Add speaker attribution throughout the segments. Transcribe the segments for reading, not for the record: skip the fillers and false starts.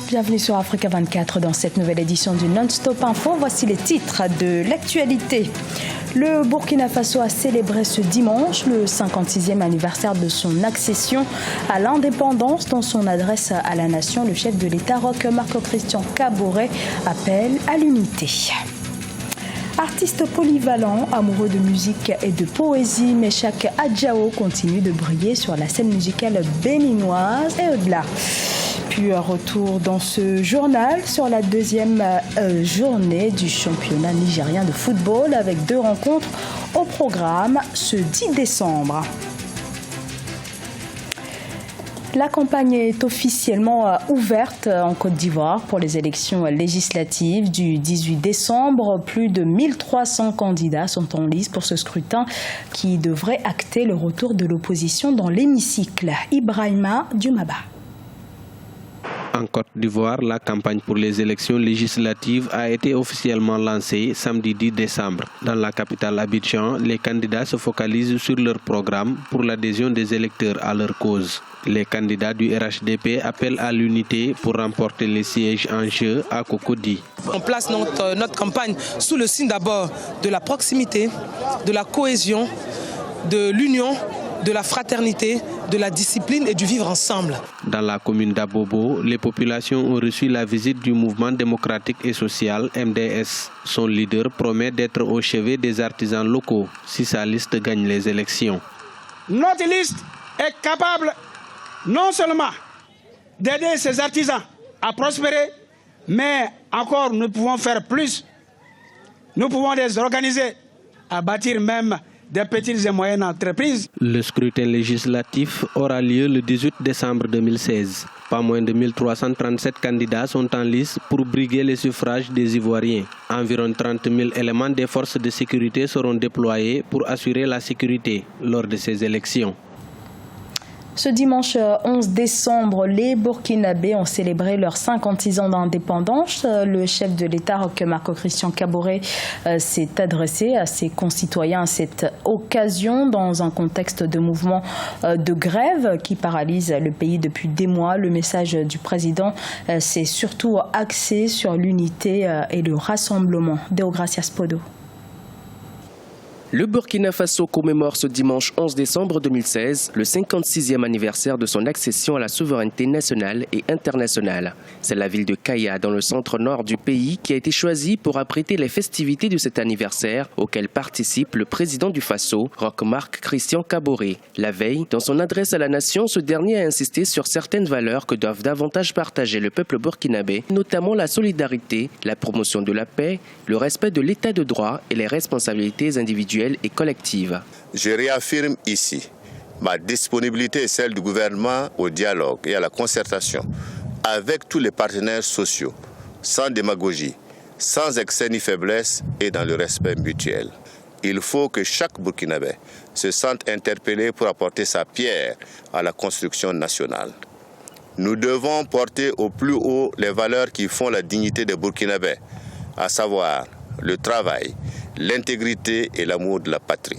Speaker 1: Bienvenue sur Africa 24 dans cette nouvelle édition du Non-Stop Info. Voici les titres de l'actualité. Le Burkina Faso a célébré ce dimanche le 56e anniversaire de son accession à l'indépendance. Dans son adresse à la nation, le chef de l'État, Roch Marc Christian Kaboré, appelle à l'unité. Artiste polyvalent, amoureux de musique et de poésie, Meshak Adjao continue de briller sur la scène musicale béninoise et au-delà. Puis retour dans ce journal sur la deuxième journée du championnat nigérien de football avec 2 rencontres au programme ce 10 décembre. La campagne est officiellement ouverte en Côte d'Ivoire pour les élections législatives du 18 décembre. Plus de 1300 candidats sont en lice pour ce scrutin qui devrait acter le retour de l'opposition dans l'hémicycle. Ibrahima Dumaba.
Speaker 2: En Côte d'Ivoire, la campagne pour les élections législatives a été officiellement lancée samedi 10 décembre. Dans la capitale Abidjan, les candidats se focalisent sur leur programme pour l'adhésion des électeurs à leur cause. Les candidats du RHDP appellent à l'unité pour remporter les sièges en jeu à Cocody.
Speaker 3: On place notre campagne sous le signe d'abord de la proximité, de la cohésion, de l'union, de la fraternité, de la discipline et du vivre ensemble.
Speaker 2: Dans la commune d'Abobo, les populations ont reçu la visite du mouvement démocratique et social MDS. Son leader promet d'être au chevet des artisans locaux si sa liste gagne les élections.
Speaker 4: Notre liste est capable non seulement d'aider ces artisans à prospérer, mais encore nous pouvons faire plus. Nous pouvons les organiser à bâtir même des petites et moyennes entreprises.
Speaker 2: Le scrutin législatif aura lieu le 18 décembre 2016. Pas moins de 1337 candidats sont en lice pour briguer les suffrages des Ivoiriens. Environ 30 000 éléments des forces de sécurité seront déployés pour assurer la sécurité lors de ces élections.
Speaker 1: Ce dimanche 11 décembre, les Burkinabés ont célébré leurs 56 ans d'indépendance. Le chef de l'État, Roch Marc Christian Kaboré, s'est adressé à ses concitoyens à cette occasion dans un contexte de mouvement de grève qui paralyse le pays depuis des mois. Le message du président s'est surtout axé sur l'unité et le rassemblement. Deogracias Podo.
Speaker 5: Le Burkina Faso commémore ce dimanche 11 décembre 2016 le 56e anniversaire de son accession à la souveraineté nationale et internationale. C'est la ville de Kaya, dans le centre-nord du pays, qui a été choisie pour abriter les festivités de cet anniversaire auquel participe le président du Faso, Roch Marc Christian Kaboré. La veille, dans son adresse à la nation, ce dernier a insisté sur certaines valeurs que doivent davantage partager le peuple burkinabé, notamment la solidarité, la promotion de la paix, le respect de l'état de droit et les responsabilités individuelles et collective.
Speaker 6: Je réaffirme ici ma disponibilité et celle du gouvernement au dialogue et à la concertation avec tous les partenaires sociaux, sans démagogie, sans excès ni faiblesse et dans le respect mutuel. Il faut que chaque Burkinabé se sente interpellé pour apporter sa pierre à la construction nationale. Nous devons porter au plus haut les valeurs qui font la dignité des Burkinabés, à savoir le travail, l'intégrité et l'amour de la patrie.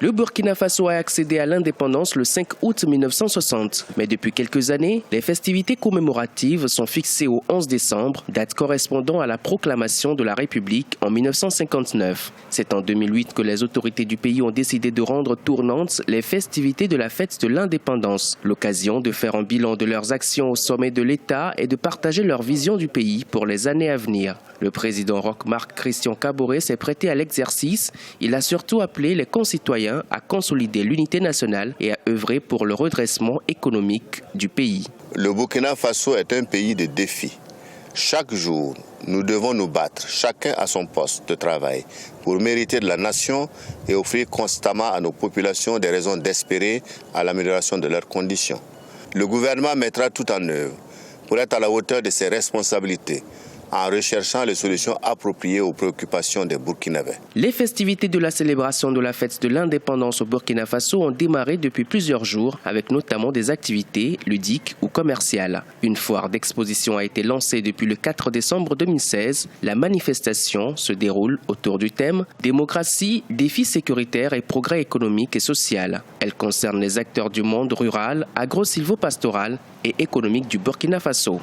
Speaker 5: Le Burkina Faso a accédé à l'indépendance le 5 août 1960. Mais depuis quelques années, les festivités commémoratives sont fixées au 11 décembre, date correspondant à la proclamation de la République en 1959. C'est en 2008 que les autorités du pays ont décidé de rendre tournantes les festivités de la fête de l'indépendance. L'occasion de faire un bilan de leurs actions au sommet de l'État et de partager leur vision du pays pour les années à venir. Le président Roch Marc Christian Kaboré s'est prêté à l'exercice. Il a surtout appelé les concitoyens à consolider l'unité nationale et à œuvrer pour le redressement économique du pays.
Speaker 6: Le Burkina Faso est un pays de défis. Chaque jour, nous devons nous battre, chacun à son poste de travail, pour mériter de la nation et offrir constamment à nos populations des raisons d'espérer à l'amélioration de leurs conditions. Le gouvernement mettra tout en œuvre pour être à la hauteur de ses responsabilités, en recherchant les solutions appropriées aux préoccupations des Burkinabés.
Speaker 5: Les festivités de la célébration de la fête de l'indépendance au Burkina Faso ont démarré depuis plusieurs jours, avec notamment des activités ludiques ou commerciales. Une foire d'exposition a été lancée depuis le 4 décembre 2016. La manifestation se déroule autour du thème « Démocratie, défis sécuritaires et progrès économique et social ». Elle concerne les acteurs du monde rural, agro-silvopastoral et économique du Burkina Faso.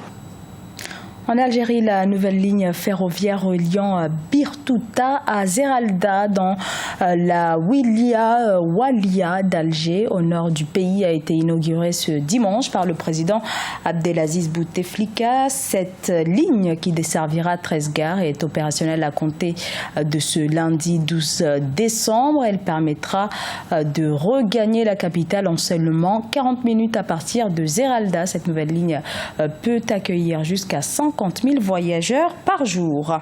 Speaker 1: En Algérie, la nouvelle ligne ferroviaire reliant Birtouta à Zeralda dans la Walia d'Alger, au nord du pays, a été inaugurée ce dimanche par le président Abdelaziz Bouteflika. Cette ligne, qui desservira 13 gares, est opérationnelle à compter de ce lundi 12 décembre. Elle permettra de regagner la capitale en seulement 40 minutes à partir de Zeralda. Cette nouvelle ligne peut accueillir jusqu'à 50 000 voyageurs par jour.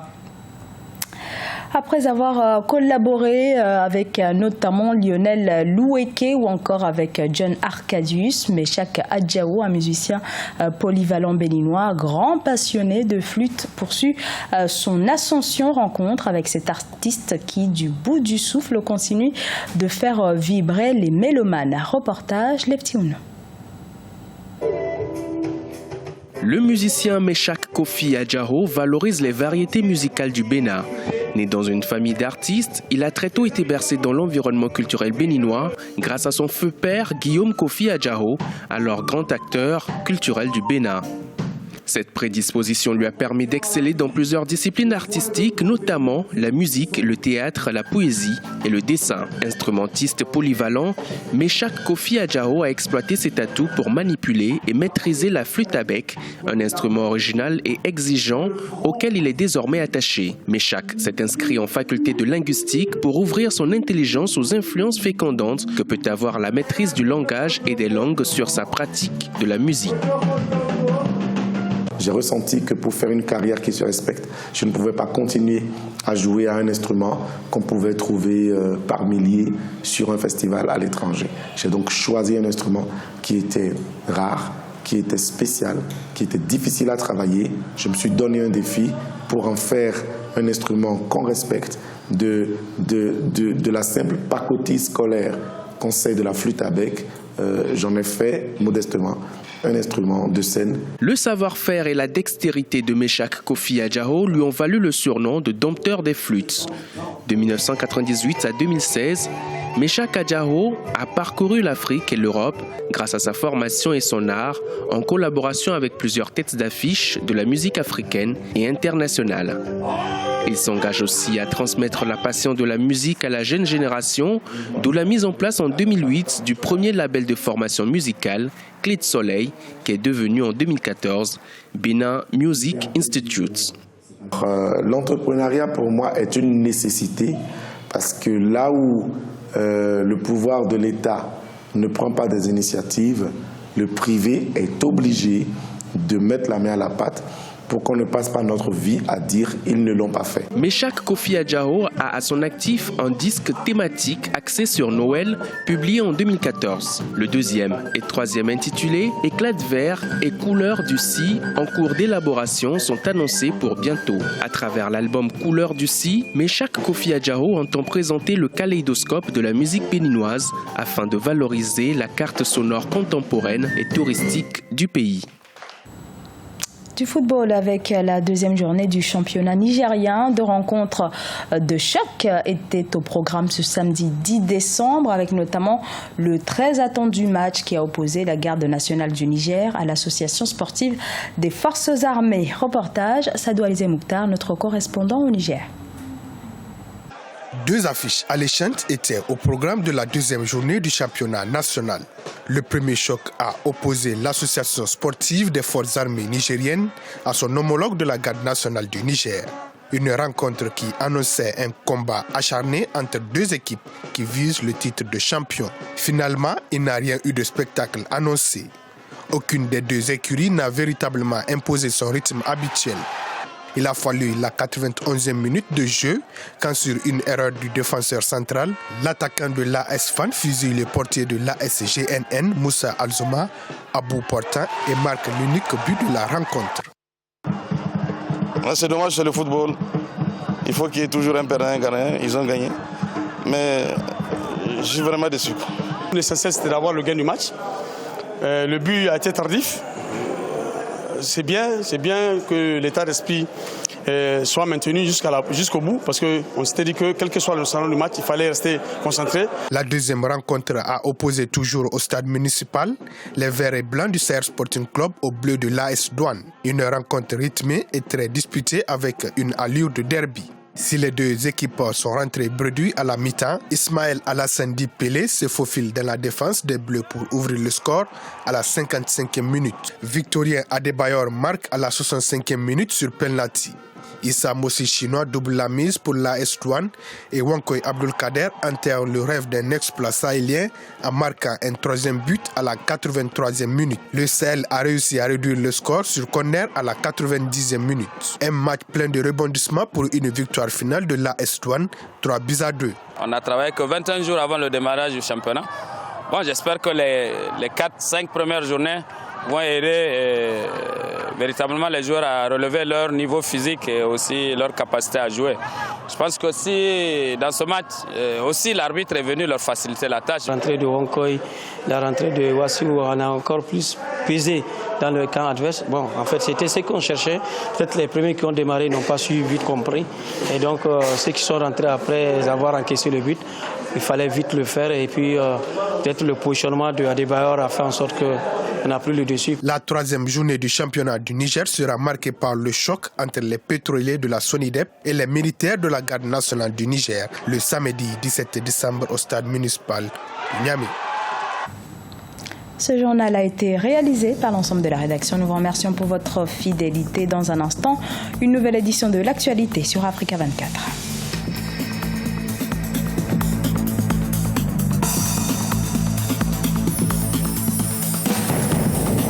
Speaker 1: Après avoir collaboré avec notamment Lionel Loueke ou encore avec John Arcadius, Meshak Adjao, un musicien polyvalent béninois, grand passionné de flûte, poursuit son ascension. Rencontre avec cet artiste qui, du bout du souffle, continue de faire vibrer les mélomanes. Reportage Leptioun.
Speaker 5: Le musicien Meshak Kofi Adjao valorise les variétés musicales du Bénin. Né dans une famille d'artistes, il a très tôt été bercé dans l'environnement culturel béninois grâce à son feu père Guillaume Kofi Adjao, alors grand acteur culturel du Bénin. Cette prédisposition lui a permis d'exceller dans plusieurs disciplines artistiques, notamment la musique, le théâtre, la poésie et le dessin. Instrumentiste polyvalent, Meshak Kofi Adjao a exploité ses atouts pour manipuler et maîtriser la flûte à bec, un instrument original et exigeant auquel il est désormais attaché. Meshak s'est inscrit en faculté de linguistique pour ouvrir son intelligence aux influences fécondantes que peut avoir la maîtrise du langage et des langues sur sa pratique de la musique.
Speaker 7: J'ai ressenti que pour faire une carrière qui se respecte, je ne pouvais pas continuer à jouer à un instrument qu'on pouvait trouver par milliers sur un festival à l'étranger. J'ai donc choisi un instrument qui était rare, qui était spécial, qui était difficile à travailler. Je me suis donné un défi pour en faire un instrument qu'on respecte de la simple pacotille scolaire qu'on sait de la flûte à bec. J'en ai fait modestement un instrument de scène.
Speaker 5: Le savoir-faire et la dextérité de Meshak Kofi Adjao lui ont valu le surnom de dompteur des flûtes. De 1998 à 2016, Meshak Adjao a parcouru l'Afrique et l'Europe grâce à sa formation et son art, en collaboration avec plusieurs têtes d'affiche de la musique africaine et internationale. Il s'engage aussi à transmettre la passion de la musique à la jeune génération, d'où la mise en place en 2008 du premier label de formation musicale, Clé de Soleil, qui est devenu en 2014 Benin Music Institute.
Speaker 7: L'entrepreneuriat pour moi est une nécessité parce que là où le pouvoir de l'État ne prend pas des initiatives, le privé est obligé de mettre la main à la pâte pour qu'on ne passe pas notre vie à dire « ils ne l'ont pas fait ».
Speaker 5: Meshak Kofi Adjao a à son actif un disque thématique axé sur Noël, publié en 2014. Le deuxième et troisième intitulé « Éclat de verre et couleurs du Si » en cours d'élaboration sont annoncés pour bientôt. À travers l'album Couleurs du Si, Meshak Kofi Adjao entend présenter le kaléidoscope de la musique béninoise afin de valoriser la carte sonore contemporaine et touristique du pays.
Speaker 1: Du football avec la deuxième journée du championnat nigérien. Deux rencontres de choc étaient au programme ce samedi 10 décembre avec notamment le très attendu match qui a opposé la garde nationale du Niger à l'association sportive des forces armées. Reportage Sadou Alizé Mouktar, notre correspondant au Niger.
Speaker 8: Deux affiches alléchantes étaient au programme de la deuxième journée du championnat national. Le premier choc a opposé l'association sportive des forces armées nigériennes à son homologue de la garde nationale du Niger. Une rencontre qui annonçait un combat acharné entre deux équipes qui visent le titre de champion. Finalement, il n'a rien eu de spectacle annoncé. Aucune des deux écuries n'a véritablement imposé son rythme habituel. Il a fallu la 91e minute de jeu quand sur une erreur du défenseur central, l'attaquant de l'AS Fan fusille le portier de l'ASGNN, Moussa Alzouma, à bout portant et marque l'unique but de la rencontre.
Speaker 9: C'est dommage, c'est le football. Il faut qu'il y ait toujours un perdant et un gagnant. Ils ont gagné. Mais je suis vraiment déçu.
Speaker 4: L'essentiel, c'était d'avoir le gain du match. Le but a été tardif. c'est bien que l'état d'esprit soit maintenu jusqu'au bout, parce qu'on s'était dit que quel que soit le salon du match, il fallait rester concentré.
Speaker 8: La deuxième rencontre a opposé toujours au stade municipal les verts et blancs du Sahel Sporting Club aux bleus de l'AS Douane. Une rencontre rythmée et très disputée avec une allure de derby. Si les deux équipes sont rentrées bredouilles à la mi-temps, Ismaël Alassane Pelé se faufile dans la défense des Bleus pour ouvrir le score à la 55e minute. Victorien Adebayor marque à la 65e minute sur penalty. Issa Mossi chinois double la mise pour l'AS Douane et Wankoy Abdulkader enterre le rêve d'un exploit sahélien en marquant un troisième but à la 83e minute. Le Sahel a réussi à réduire le score sur corner à la 90e minute. Un match plein de rebondissements pour une victoire finale de l'AS Douane, 3-2.
Speaker 10: On a travaillé que 21 jours avant le démarrage du championnat. Bon, j'espère que les 4-5 premières journées vont aider véritablement les joueurs à relever leur niveau physique et aussi leur capacité à jouer. Je pense qu'aussi dans ce match, aussi l'arbitre est venu leur faciliter la tâche.
Speaker 11: La rentrée de Wankoy, la rentrée de Wassiou, on a encore plus pesé dans le camp adverse. Bon, en fait, c'était ce qu'on cherchait. Peut-être les premiers qui ont démarré n'ont pas su vite compris. Et donc, ceux qui sont rentrés après avoir encaissé le but, il fallait vite le faire. Et puis, peut-être le positionnement de Adebayor a fait en sorte qu'on a pris le dessus.
Speaker 8: La troisième journée du championnat du Niger sera marquée par le choc entre les pétroliers de la SONIDEP et les militaires de la Garde nationale du Niger, le samedi 17 décembre au stade municipal de Niamey.
Speaker 1: Ce journal a été réalisé par l'ensemble de la rédaction. Nous vous remercions pour votre fidélité. Dans un instant, une nouvelle édition de l'actualité sur Africa 24.